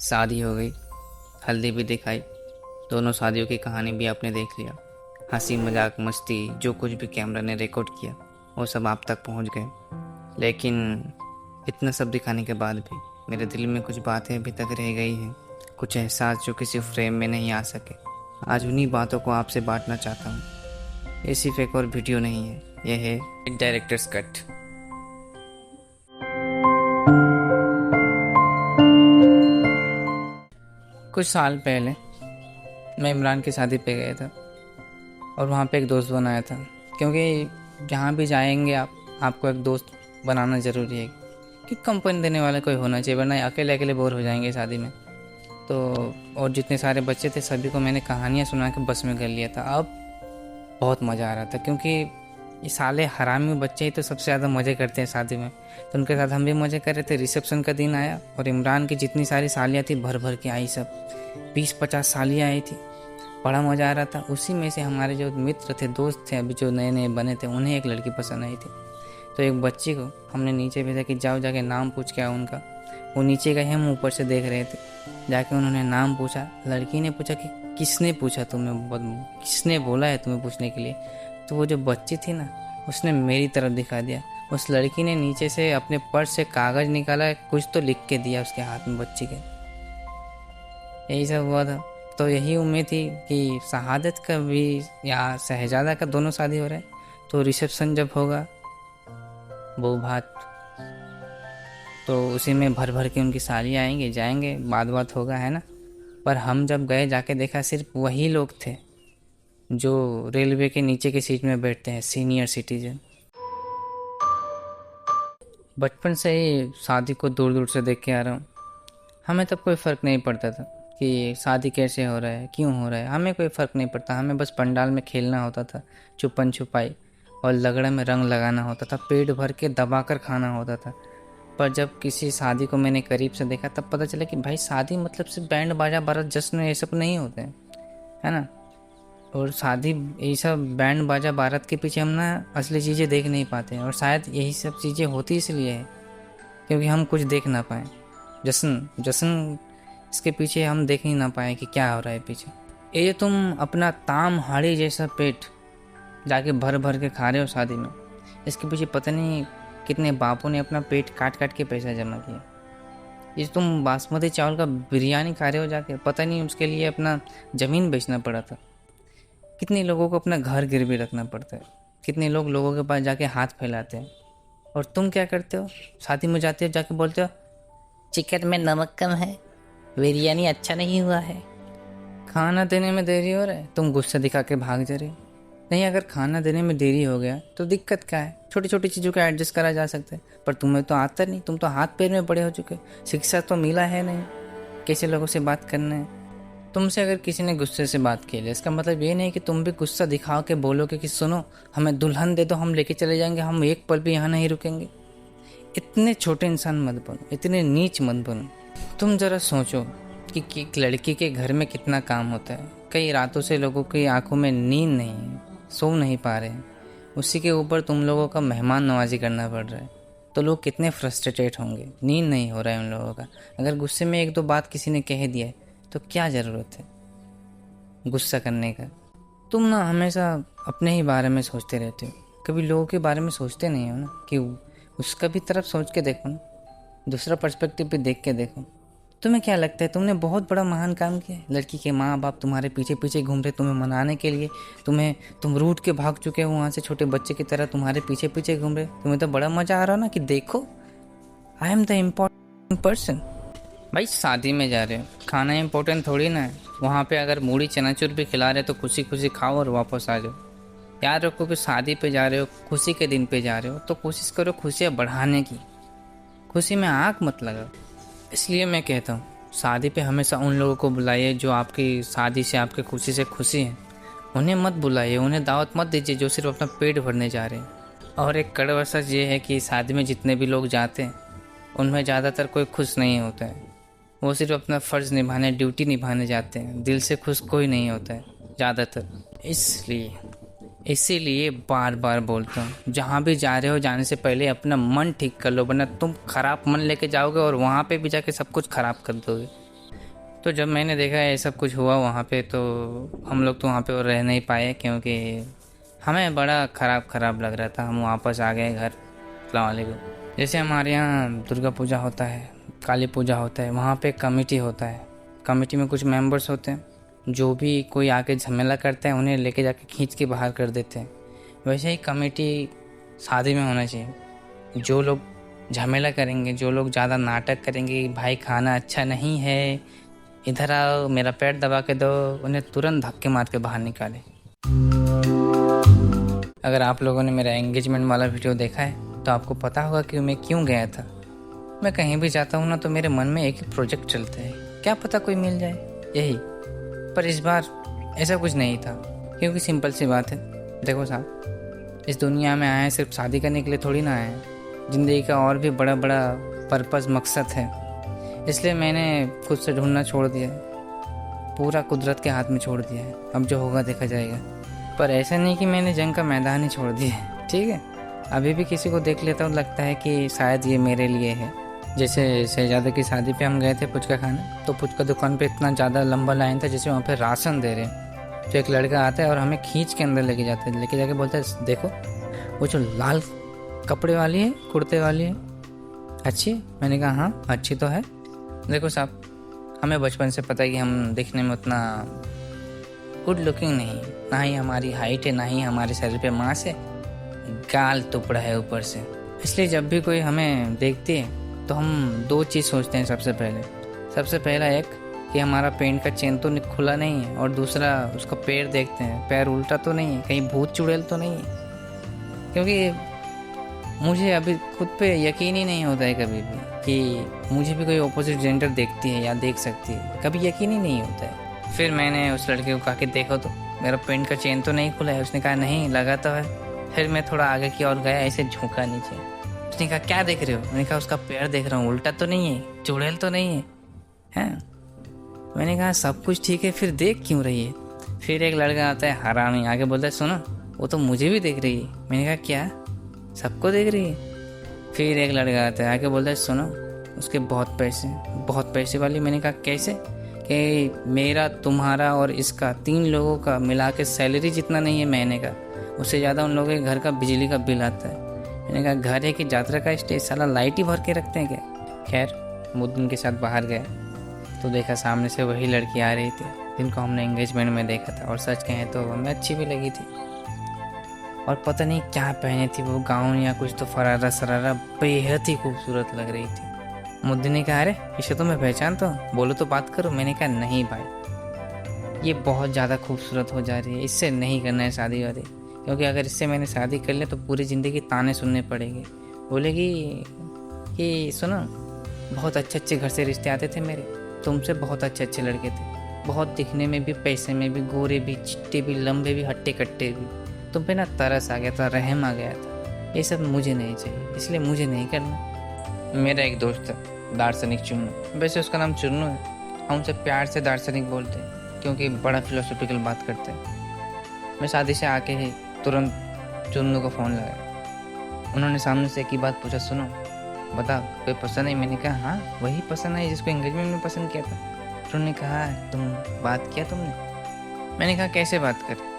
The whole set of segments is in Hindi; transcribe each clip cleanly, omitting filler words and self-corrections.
शादी हो गई, हल्दी भी दिखाई, दोनों शादियों की कहानी भी आपने देख लिया। हंसी मजाक मस्ती जो कुछ भी कैमरा ने रिकॉर्ड किया वो सब आप तक पहुंच गए। लेकिन इतना सब दिखाने के बाद भी मेरे दिल में कुछ बातें अभी तक रह गई हैं, कुछ एहसास जो किसी फ्रेम में नहीं आ सके। आज उन्हीं बातों को आपसे बांटना चाहता हूँ। ये सिर्फ एक और वीडियो नहीं है, यह है एक डायरेक्टर्स कट। कुछ साल पहले मैं इमरान की शादी पे गया था और वहाँ पे एक दोस्त बनाया था, क्योंकि जहाँ भी जाएंगे आपको एक दोस्त बनाना ज़रूरी है कि कंपनी देने वाला कोई होना चाहिए, वरना अकेले अकेले बोर हो जाएंगे शादी में। तो और जितने सारे बच्चे थे सभी को मैंने कहानियाँ सुना के बस में कर लिया था। अब बहुत मज़ा आ रहा था, क्योंकि ये साले हरामी बच्चे ही तो सबसे ज़्यादा मज़े करते हैं शादी में। तो उनके साथ हम भी मज़े कर रहे थे। रिसेप्शन का दिन आया और इमरान की जितनी सारी सालियाँ थी भर भर के आई, सब 20-50 सालियाँ आई थी। बड़ा मज़ा आ रहा था। उसी में से हमारे जो मित्र थे, दोस्त थे, अभी जो नए नए बने थे, उन्हें एक लड़की पसंद आई थी। तो एक बच्ची को हमने नीचे भेजा कि जाओ जाके नाम पूछ के आओ उनका। वो नीचे गए, हम ऊपर से देख रहे थे। जाके उन्होंने नाम पूछा। लड़की ने पूछा कि किसने पूछा तुम्हें, किसने बोला है तुम्हें पूछने के लिए? तो वो जो बच्ची थी ना, उसने मेरी तरफ दिखा दिया। उस लड़की ने नीचे से अपने पर्स से कागज़ निकाला, कुछ तो लिख के दिया उसके हाथ में बच्ची के। यही सब हुआ था। तो यही उम्मीद थी कि शहादत का भी या शहजादा का दोनों शादी हो रहा है, तो रिसेप्शन जब होगा वो भात, तो उसी में भर भर के उनकी साली आएंगे जाएंगे, बात होगा, है ना। पर हम जब गए जाके देखा सिर्फ वही लोग थे जो रेलवे के नीचे की सीट में बैठते हैं, सीनियर सिटीजन। बचपन से ही शादी को दूर दूर से देख के आ रहा हूँ। हमें तब कोई फ़र्क नहीं पड़ता था कि शादी कैसे हो रहा है, क्यों हो रहा है, हमें कोई फ़र्क नहीं पड़ता। हमें बस पंडाल में खेलना होता था, छुपन छुपाई, और लगड़ा में रंग लगाना होता था, पेट भर के दबा कर खाना होता था। पर जब किसी शादी को मैंने करीब से देखा तब पता चला कि भाई शादी मतलब सिर्फ बैंड बाजा बारात जश्न ये सब नहीं होते हैं, है ना। और शादी यही सब बैंड बाजा बारात के पीछे हम ना असली चीज़ें देख नहीं पाते हैं, और शायद यही सब चीज़ें होती इसलिए है क्योंकि हम कुछ देख ना पाएँ। जश्न जश्न इसके पीछे हम देख ही ना पाए कि क्या हो रहा है पीछे। ये जो तुम अपना ताम हाड़ी जैसा पेट जाके भर भर के खा रहे हो शादी में, इसके पीछे पता नहीं कितने बापों ने अपना पेट काट काट के पैसा जमा किया। ये तुम बासमती चावल का बिरयानी खा रहे हो जाके, पता नहीं उसके लिए अपना ज़मीन बेचना पड़ा था। कितने लोगों को अपना घर गिरवी रखना पड़ता है, कितने लोगों के पास जाके हाथ फैलाते हैं। और तुम क्या करते हो? शादी में जाते हो, जाके बोलते हो चिकन में नमक कम है, बिरयानी अच्छा नहीं हुआ है, खाना देने में देरी हो रहा है, तुम गुस्सा दिखा के भाग जा रहे हो। नहीं, अगर खाना देने में देरी हो गया तो दिक्कत क्या है? छोटी छोटी चीज़ों का एडजस्ट करा जा सकता है। पर तुम्हें तो आता नहीं, तुम तो हाथ पैर में बड़े हो चुके, शिक्षा तो मिला है नहीं कैसे लोगों से बात करना है। तुमसे अगर किसी ने गुस्से से बात की है, इसका मतलब ये नहीं कि तुम भी गुस्सा दिखा के बोलोगे कि सुनो हमें दुल्हन दे दो, हम लेके चले जाएंगे, हम एक पल भी यहाँ नहीं रुकेंगे। इतने छोटे इंसान मत बनो, इतने नीच मत बनो। तुम ज़रा सोचो कि एक लड़की के घर में कितना काम होता है। कई रातों से लोगों की आंखों में नींद नहीं है, सो नहीं पा रहे हैं, उसी के ऊपर तुम लोगों का मेहमान नवाजी करना पड़ रहा है। तो लोग कितने फ्रस्ट्रेटेड होंगे, नींद नहीं हो रहा है उन लोगों का। अगर गुस्से में एक दो बात किसी ने कह दिया है तो क्या ज़रूरत है गुस्सा करने का? तुम ना हमेशा अपने ही बारे में सोचते रहते हो, कभी लोगों के बारे में सोचते नहीं हो ना, कि उसका भी तरफ सोच के देखो ना, दूसरा पर्सपेक्टिव भी देख के देखो। तुम्हें क्या लगता है तुमने बहुत बड़ा महान काम किया है? लड़की के माँ बाप तुम्हारे पीछे पीछे घूम रहे तुम्हें मनाने के लिए, तुम रूठ के भाग चुके हो वहाँ से, छोटे बच्चे की तरह तुम्हारे पीछे पीछे घूम रहे। तुम्हें तो बड़ा मज़ा आ रहा ना कि देखो I am the important person. भाई शादी में जा रहे हो, खाना इम्पोर्टेंट थोड़ी ना है। वहाँ पे अगर मूढ़ी चनाचूर भी खिला रहे तो खुशी खुशी खाओ और वापस आ जाओ। याद रखो कि शादी पे जा रहे हो, खुशी के दिन पे जा रहे हो, तो कोशिश करो खुशियाँ बढ़ाने की, खुशी में आँख मत लगाओ। इसलिए मैं कहता हूँ शादी पे हमेशा उन लोगों को बुलाइए जो आपकी शादी से, आपकी खुशी से खुशी हैं। उन्हें मत बुलाइए, उन्हें दावत मत दीजिए जो सिर्फ अपना पेट भरने जा रहे हैं। और एक कड़वा सच ये है कि शादी में जितने भी लोग जाते हैं उनमें ज़्यादातर कोई खुश नहीं होता है। वो सिर्फ अपना फ़र्ज़ निभाने, ड्यूटी निभाने जाते हैं। दिल से खुश कोई नहीं होता है ज़्यादातर। इसीलिए बार बार बोलता हूँ, जहाँ भी जा रहे हो जाने से पहले अपना मन ठीक कर लो, वरना तुम खराब मन लेके जाओगे और वहाँ पे भी जाके सब कुछ खराब कर दोगे। तो जब मैंने देखा ये सब कुछ हुआ वहाँ पे, तो हम लोग तो वहाँ पे और रह नहीं पाए, क्योंकि हमें बड़ा ख़राब लग रहा था। हम वापस आ गए घर। अस्सलाम वालेकुम। जैसे हमारे यहाँ दुर्गा पूजा होता है, काली पूजा होता है, वहाँ पे कमेटी होता है। कमेटी में कुछ मेंबर्स होते हैं, जो भी कोई आके झमेला करता है उन्हें लेके जाके खींच के बाहर कर देते हैं। वैसे ही कमेटी शादी में होना चाहिए। जो लोग झमेला करेंगे, जो लोग ज़्यादा नाटक करेंगे कि भाई खाना अच्छा नहीं है, इधर आओ, मेरा पेट दबा के दो, उन्हें तुरंत धक्के मार के बाहर निकाले। अगर आप लोगों ने मेरा एंगेजमेंट वाला वीडियो देखा है तो आपको पता होगा कि मैं क्यों गया था। मैं कहीं भी जाता हूँ ना तो मेरे मन में एक ही प्रोजेक्ट चलता है, क्या पता कोई मिल जाए, यही। पर इस बार ऐसा कुछ नहीं था, क्योंकि सिंपल सी बात है। देखो साहब, इस दुनिया में आए हैं सिर्फ शादी करने के लिए थोड़ी ना आए हैं। ज़िंदगी का और भी बड़ा बड़ा पर्पज़, मकसद है। इसलिए मैंने खुद से ढूंढना छोड़ दिया है, पूरा कुदरत के हाथ में छोड़ दिया है। अब जो होगा देखा जाएगा। पर ऐसा नहीं कि मैंने जंग का मैदान ही छोड़ दिया है, ठीक है। अभी भी किसी को देख लेता हूँ, लगता है कि शायद ये मेरे लिए है। जैसे शहजादे की शादी पे हम गए थे पुचका खाने, तो पुचका दुकान पे इतना ज़्यादा लंबा लाइन था, जैसे वहाँ पे राशन दे रहे हैं। तो एक लड़का आता है और हमें खींच के अंदर लेके जाता है, लेके जाके बोलता है देखो वो जो लाल कपड़े वाली है, कुर्ते वाली है, अच्छी है। मैंने कहा हाँ अच्छी तो है। देखो साहब, हमें बचपन से पता है कि हम दिखने में उतना गुड लुकिंग नहीं, ना ही हमारी हाइट है, ना ही हमारे शरीर पे मांस है, गाल टुकड़ा है ऊपर से। इसलिए जब भी कोई हमें देखती है तो हम दो चीज़ सोचते हैं। सबसे पहला एक कि हमारा पेंट का चेन तो खुला नहीं है, और दूसरा उसका पैर देखते हैं, पैर उल्टा तो नहीं है, कहीं भूत चुड़ैल तो नहीं है। क्योंकि मुझे अभी खुद पे यकीन ही नहीं होता है कभी भी कि मुझे भी कोई ऑपोजिट जेंडर देखती है या देख सकती है, कभी यकीन ही नहीं होता है। फिर मैंने उस लड़के को कहा कि देखो तो मेरा पेंट का चेन तो नहीं खुला है। उसने कहा नहीं लगा तो है। फिर मैं थोड़ा आगे की ओर गया, ऐसे झुका नीचे। उसने कहा क्या देख रहे हो? मैंने कहा उसका पैर देख रहा हूँ, उल्टा तो नहीं है, चुड़ैल तो नहीं है, हैं? मैंने कहा सब कुछ ठीक है, फिर देख क्यों रही है? फिर एक लड़का आता है हरामी, आगे बोलता है सुनो वो तो मुझे भी देख रही है। मैंने कहा क्या, सबको देख रही है? फिर एक लड़का आता है आगे बोलता है सुनो उसके बहुत पैसे वाली। मैंने कहा कैसे? कि मेरा, तुम्हारा और इसका, 3 लोगों का मिला के सैलरी जितना नहीं है महीने का, उससे ज़्यादा उन लोगों के घर का बिजली का बिल आता है। मैंने कहा घर है कि यात्रा का स्टेज, साला लाइट ही भर के रखते हैं क्या? खैर मुद्दन के साथ बाहर गए तो देखा सामने से वही लड़की आ रही थी जिनको हमने एंगेजमेंट में देखा था, और सच कहें तो हमें अच्छी भी लगी थी। और पता नहीं क्या पहने थी वो, गाउन या कुछ तो फरारा सरारा, बेहद ही खूबसूरत लग रही थी। मुद्दन ने कहा अरे इसे तो मैं पहचानता हूँ, बोलो तो बात करो। मैंने कहा नहीं भाई, ये बहुत ज़्यादा खूबसूरत हो जा रही है, इससे नहीं करना है शादी वादी, क्योंकि अगर इससे मैंने शादी कर लिया तो पूरी ज़िंदगी ताने सुनने पड़ेंगे। बोलेगी कि सुनो बहुत अच्छे घर से रिश्ते आते थे मेरे, तुमसे बहुत अच्छे लड़के थे, बहुत दिखने में भी, पैसे में भी, गोरे भी, चिट्टे भी, लंबे भी, हट्टे कट्टे भी। तुम पे ना तरस आ गया था, रहम आ गया था। ये सब मुझे नहीं चाहिए, इसलिए मुझे नहीं करना। मेरा एक दोस्त है दार्शनिक चुन्नू, वैसे उसका नाम चुन्नू है, हम उनसे प्यार से दार्शनिक बोलते हैं क्योंकि बड़ा फिलोसॉफिकल बात करते हैं। मैं शादी से आके ही तुरंत चुन्नू को फ़ोन लगाया। उन्होंने सामने से एक ही बात पूछा, सुनो बता कोई पसंद है? मैंने कहा हाँ वही पसंद है जिसको एंगेजमेंट में पसंद किया था। उन्होंने कहा तुम बात किया तुमने? मैंने कहा कैसे बात कर,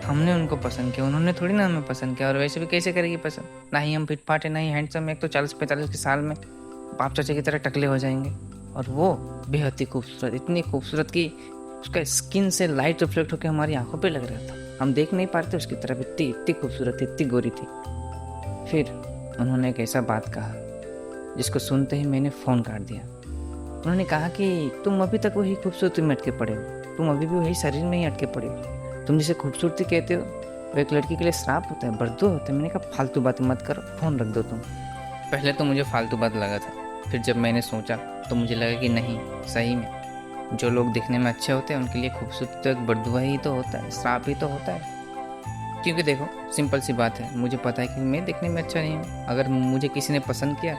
हमने उनको पसंद किया, उन्होंने थोड़ी ना हमें पसंद किया, और वैसे भी कैसे करेगी पसंद? ना ही हम फिट फाट है, ना ही हैंडसम। एक तो 40-45 के साल में बाप चाचा की तरह टकले हो जाएंगे, और वो बेहद ही खूबसूरत, इतनी खूबसूरत कि उसका स्किन से लाइट रिफ्लेक्ट होकर हमारी आंखों पे लग रहा था, हम देख नहीं पाते उसकी तरफ, इतनी खूबसूरत थी, इतनी गोरी थी। फिर उन्होंने एक ऐसा बात कहा जिसको सुनते ही मैंने फ़ोन काट दिया। उन्होंने कहा कि तुम अभी तक वही खूबसूरती में अटके पड़े हो, तुम अभी भी वही शरीर में ही अटके पड़े हो, तुम जिसे खूबसूरती कहते हो वो एक लड़की के लिए श्राप होता है, बरदुआ होता है। मैंने कहा फालतू बात मत करो, फ़ोन रख दो तुम। पहले तो मुझे फालतू बात लगा था, फिर जब मैंने सोचा तो मुझे लगा कि नहीं, सही में जो लोग दिखने में अच्छे होते हैं उनके लिए खूबसूरती तो एक बरदुआ ही तो होता है, श्राप ही तो होता है। क्योंकि देखो सिंपल सी बात है, मुझे पता है कि मैं दिखने में अच्छा नहीं हूँ। अगर मुझे किसी ने पसंद किया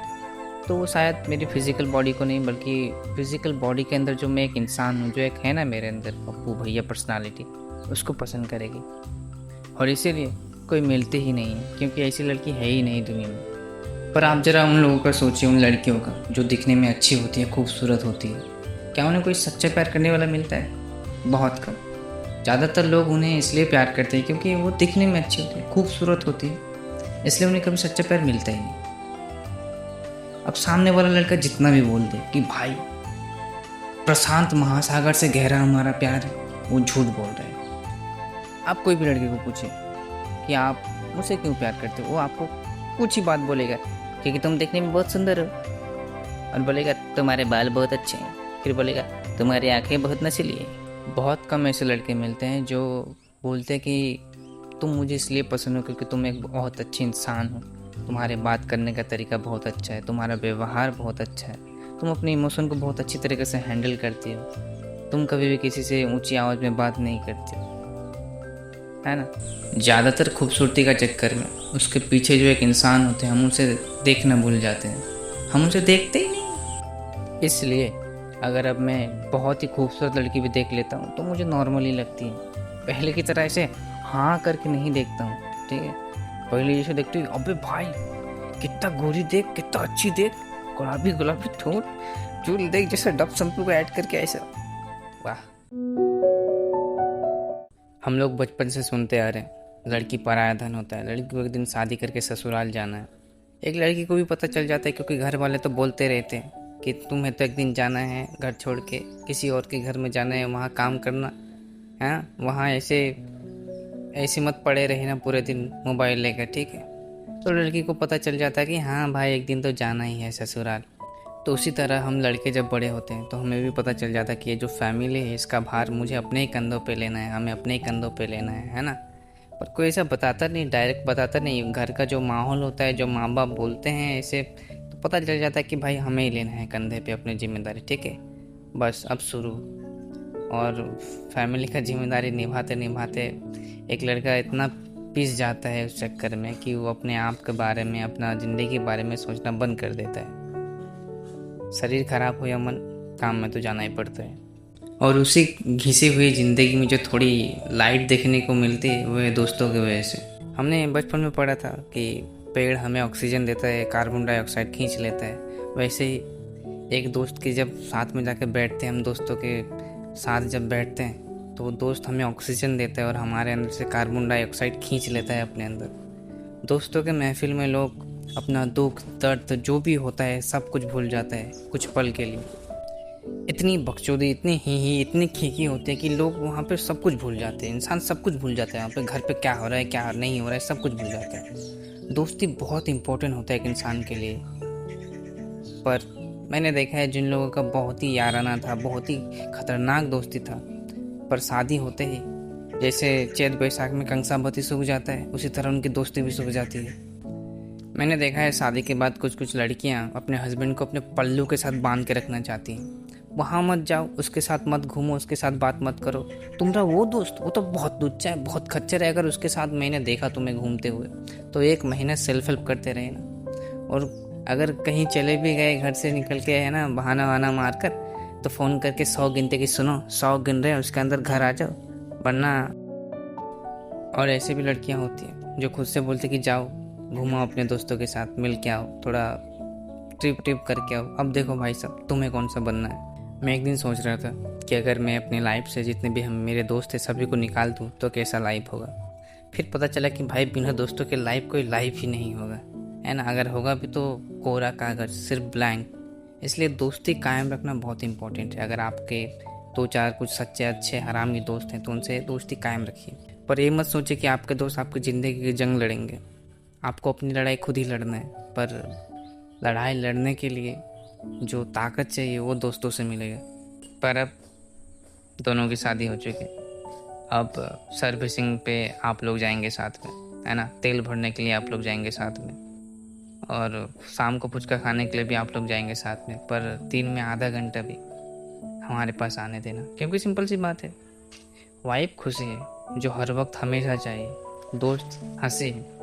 तो वो शायद मेरी फिज़िकल बॉडी को नहीं, बल्कि फिज़िकल बॉडी के अंदर जो मैं एक इंसान हूँ, जो एक है ना मेरे अंदर पप्पू भैया पर्सनालिटी, उसको पसंद करेगी। और इसीलिए कोई मिलती ही नहीं है, क्योंकि ऐसी लड़की है ही नहीं दुनिया में। पर आप ज़रा उन लोगों का सोचिए, उन लड़कियों का जो दिखने में अच्छी होती है, खूबसूरत होती है, क्या उन्हें कोई सच्चा प्यार करने वाला मिलता है? बहुत कम। ज़्यादातर लोग उन्हें इसलिए प्यार करते हैं क्योंकि वो दिखने में अच्छी होती है, खूबसूरत होती है, इसलिए उन्हें कभी सच्चा प्यार मिलता ही नहीं। अब सामने वाला लड़का जितना भी बोल दे कि भाई प्रशांत महासागर से गहरा हमारा प्यार है, वो झूठ बोल रहा है। आप कोई भी लड़के को पूछे कि आप मुझसे क्यों प्यार करते हो, वो आपको कुछ ही बात बोलेगा, क्योंकि तुम देखने में बहुत सुंदर हो, और बोलेगा तुम्हारे बाल बहुत अच्छे हैं, फिर बोलेगा तुम्हारी आंखें बहुत नशीली है। बहुत कम ऐसे लड़के मिलते हैं जो बोलते हैं कि तुम मुझे इसलिए पसंद हो क्योंकि तुम एक बहुत अच्छे इंसान हो, तुम्हारे बात करने का तरीका बहुत अच्छा है, तुम्हारा व्यवहार बहुत अच्छा है, तुम अपने इमोशन को बहुत अच्छी तरीके से हैंडल करती हो, तुम कभी भी किसी से ऊंची आवाज़ में बात नहीं करती हो, है ना। ज़्यादातर खूबसूरती का चक्कर में उसके पीछे जो एक इंसान होते हैं, हम उसे देखना भूल जाते हैं, हम उसे देखते ही नहीं। इसलिए अगर अब मैं बहुत ही खूबसूरत लड़की भी देख लेता हूँ तो मुझे नॉर्मल ही लगती है, पहले की तरह ऐसे हाँ करके नहीं देखता हूँ, ठीक है। पहले जैसे देखती हूँ अबे भाई कितना गोरी देख, कितना अच्छी देख, गुलाबी गुलाबी ठोट, चूल देख, जैसे डब शैम्पू को ऐड करके ऐसा, वाह। हम लोग बचपन से सुनते आ रहे हैं लड़की पराया धन होता है, लड़की को एक दिन शादी करके ससुराल जाना है। एक लड़की को भी पता चल जाता है क्योंकि घर वाले तो बोलते रहते हैं कि तुम्हें तो एक दिन जाना है घर छोड़ के, किसी और के घर में जाना है, वहाँ काम करना है, वहाँ ऐसे ऐसे मत पड़े रहना पूरे दिन मोबाइल लेकर, ठीक है। तो लड़की को पता चल जाता है कि हाँ भाई एक दिन तो जाना ही है ससुराल। तो उसी तरह हम लड़के जब बड़े होते हैं तो हमें भी पता चल जाता है कि ये जो फैमिली है इसका भार मुझे अपने ही कंधों पे लेना है, हमें अपने ही कंधों पे लेना है ना। पर कोई ऐसा बताता नहीं, डायरेक्ट बताता नहीं, घर का जो माहौल होता है, जो माँ बाप बोलते हैं ऐसे, तो पता चल जाता है कि भाई हमें ही लेना है कंधे पे अपनी जिम्मेदारी, ठीक है। बस अब शुरू, और फैमिली का जिम्मेदारी निभाते निभाते एक लड़का इतना पिस जाता है उस चक्कर में कि वो अपने आप के बारे में, अपना ज़िंदगी के बारे में सोचना बंद कर देता है। शरीर खराब हो या मन, काम में तो जाना ही पड़ता है। और उसी घिसी हुई ज़िंदगी में जो थोड़ी लाइट देखने को मिलती है वो है दोस्तों की वजह से। हमने बचपन में पढ़ा था कि पेड़ हमें ऑक्सीजन देता है, कार्बन डाइऑक्साइड खींच लेता है। वैसे ही एक दोस्त के जब साथ में जाके बैठते हैं, हम दोस्तों के साथ जब बैठते हैं तो वो दोस्त हमें ऑक्सीजन देता है और हमारे अंदर से कार्बन डाइऑक्साइड खींच लेता है अपने अंदर। दोस्तों के महफिल में लोग अपना दुख दर्द जो भी होता है सब कुछ भूल जाता है कुछ पल के लिए। इतनी बकचोदी, इतनी ही इतनी खींची होती है कि लोग वहाँ पे सब कुछ भूल जाते हैं, इंसान सब कुछ भूल जाता है वहाँ पे, घर पे क्या हो रहा है क्या नहीं हो रहा है सब कुछ भूल जाता है। दोस्ती बहुत इंपॉर्टेंट होता है एक इंसान के लिए। पर मैंने देखा है जिन लोगों का बहुत ही याराना था, बहुत ही खतरनाक दोस्ती था, पर शादी होते ही जैसे चैत बैसाख में कंसाबती सूख जाता है उसी तरह उनकी दोस्ती भी सूख जाती है। मैंने देखा है शादी के बाद कुछ कुछ लड़कियां अपने हस्बैंड को अपने पल्लू के साथ बांध के रखना चाहती हैं। वहाँ मत जाओ, उसके साथ मत घूमो, उसके साथ बात मत करो, तुम्हारा वो दोस्त वो तो बहुत लुच्चा है, बहुत खच्चर है, अगर उसके साथ मैंने देखा तुम्हें घूमते हुए तो एक महीना सेल्फ हेल्प करते रहे ना। और अगर कहीं चले भी गए घर से निकल के, है ना, बहाना वहाना मार कर, तो फ़ोन करके 100 गिनते कि सुनो 100 गिन रहे हैं, उसके अंदर घर आ जाओ वरना। और ऐसे भी लड़कियाँ होती हैं जो खुद से बोलते कि जाओ घूमो अपने दोस्तों के साथ, मिल के आओ, थोड़ा ट्रिप करके आओ। अब देखो भाई साहब तुम्हें कौन सा बनना है। मैं एक दिन सोच रहा था कि अगर मैं अपनी लाइफ से जितने भी हम मेरे दोस्त थे सभी को निकाल दूँ तो कैसा लाइफ होगा। फिर पता चला कि भाई बिना दोस्तों के लाइफ कोई लाइफ ही नहीं होगा, है ना। अगर होगा भी तो कोरा कागज़, सिर्फ ब्लैंक। इसलिए दोस्ती कायम रखना बहुत इंपॉर्टेंट है। अगर आपके 2-4 कुछ सच्चे अच्छे हरामी दोस्त हैं तो उनसे दोस्ती कायम रखिए। पर ये मत सोचिए कि आपके दोस्त आपकी ज़िंदगी की जंग लड़ेंगे। आपको अपनी लड़ाई खुद ही लड़ना है, पर लड़ाई लड़ने के लिए जो ताकत चाहिए वो दोस्तों से मिलेगा। पर अब दोनों की शादी हो चुकी है, अब सर्विसिंग पे आप लोग जाएंगे साथ में, है ना, तेल भरने के लिए आप लोग जाएंगे साथ में, और शाम को फुचका खाने के लिए भी आप लोग जाएंगे साथ में। पर दिन में आधा घंटा भी हमारे पास आने देना, क्योंकि सिंपल सी बात है, वाइफ खुशी है जो हर वक्त हमेशा चाहिए, दोस्त हंसी है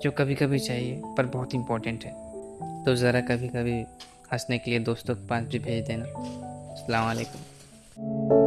जो कभी कभी चाहिए पर बहुत इम्पोर्टेंट है। तो ज़रा कभी कभी हंसने के लिए दोस्तों के पास भी भेज देना। अस्सलाम वालेकुम।